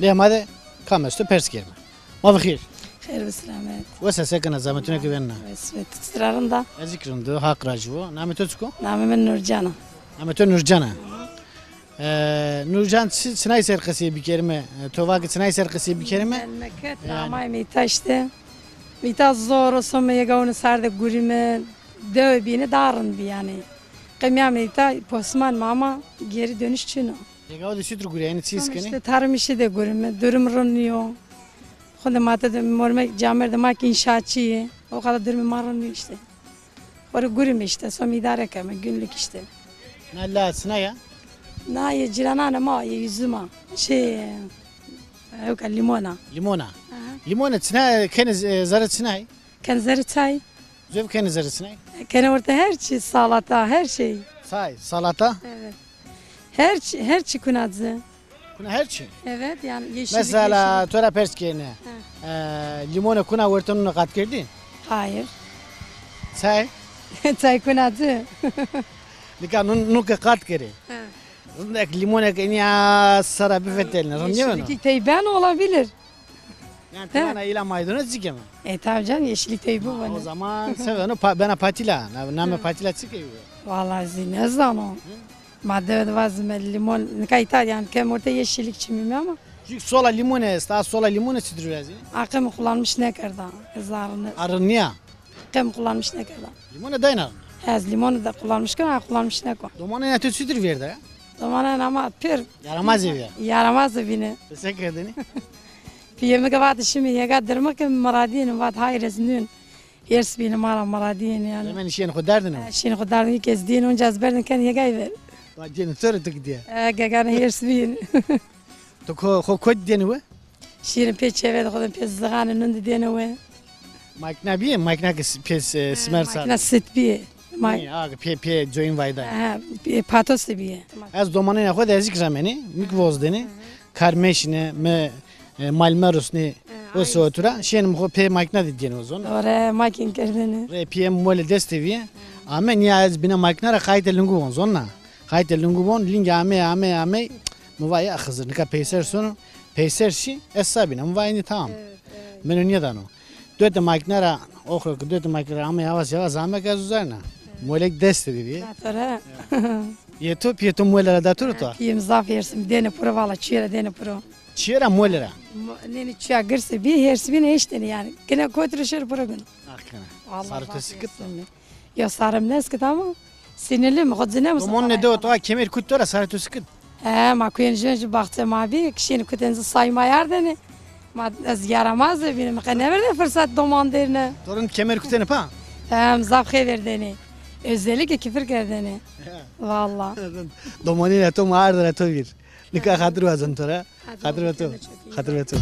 ليه هذا كامستو بيرس كيرما ما بخير خير بالسلامات. وسا سكن زمتنا كبرنا اسمت استرارندا. ذكرن دو هاك راجو نعم تسكو نعم من نورجانا. نعم تو نورجانا نورجان سناي سرقسي بكلمة توفاق سناي سرقسي بكلمة المكت نعماي ميتا işte. ميتا زور وسم يجون سارد قريمة دو بينه دارن yani. Kımya meyta posman mama geri dönüş çino. يقعد يشتري قولي يعني تسيس İşte كني tarım işi de görünme, durum ranıyor. Şimdi mata da mormek camer de mak inşaatçı. O kadar durum maranıyor işte. Orada görünme işte, son idare keme günlük işte. نلا سنايا Naye ciranana ma ye yüzüme. Yok limona. ليمونة ليمونة سناي كان زرت سناي Kenzeri çay. زوف كان زرت سناي Kene orada her şey salata, her şey. ساي سلطة Evet. Her şey kunadzı. كنا هرشي Evet yani yeşillik. مثلا ترى بيرس كينا ليمونة كنا ورتون نقاط كردين Hayır. ساي Çay kunadzı. لكن نوك قاط كري عندك ليمونة كأني سرا بفتلنا رمي منه Yeşillik teyben olabilir. يعني أنا إلى ما يدون تزكي Tabii canım yeşillik teybi o var. zaman sevenu bana patila name patila çıkıyor. Vallahi ne zaman. Madde vazme limon kayta yani kem orta yeşillik çimimi ama Çünkü sola limone sta sola limone sidiriyor yani. akım kullanmış ne kadar kızlarını. Arınya. Akım kullanmış ne kadar. Limone daynar. Az limonu da kullanmışken kullanmış ne kadar. Domana ya tüt sidir verdi ya. Zamanın ama pir Yaramaz ev ya. yaramaz beni. Teşekkür ederim. Piyemi kavat şimdi yagadırmak maradiyeni vat hayreznün. Yers beni mara maradiyeni yani. Hemen işin kudardın mı? Şimdi kudarını kezdiğin onca azberdin kan yagay ver. Bacını sorduk diye. Gagan yers beni. To kod diyeni ve? Şirin peçeve de kodun pez zıganın önünde diyene ve. Makina biye makina pes smer sar. Makina sit bir. Aga pe join vayda. Patos da bir. Az domana ya kod ezik rameni mikvoz deni. Karmeşine me malmerusni o sotura. Şen mu pe makina diyeni o zaman. Oraya makin kerdini. Re PM mole desteviye. Amen ya az bina makina ra kayte lungu on zonna. Kayte lungu bon linga ame muvaya akhzır nika peyser sonu peyser şi esabina muvayni tamam. Menü niye dano. Döte makina ra okhro döte makina ame yavaş ame gaz üzerine. Molek deste diye. Sonra Yeto mole ra daturu to. piyem zaf yersim dene pura vala çiğera dene pura. Çiğera mole ra. Neni çiğa gırsı bir yersi bir ne işteni yani. Gene koyturuşur pura gün. Akhana. Sarı tesikit. Ya sarım neskit ama sinirli mi? Kodzine mi? Domon ne de o to kemer kutora sarı tesikit. Ma kuyuncu baktım abi kişinin kutenzi sayma yerdeni. Ma az yaramaz benim. Ne verdi fırsat doman derine. Torun kemer kutene pa. Zaf verdeni. Özellikle küfür kerdeni. Valla. Domoni ne to maarda to bir. Nika khatir wazan tora. Khatir ve to.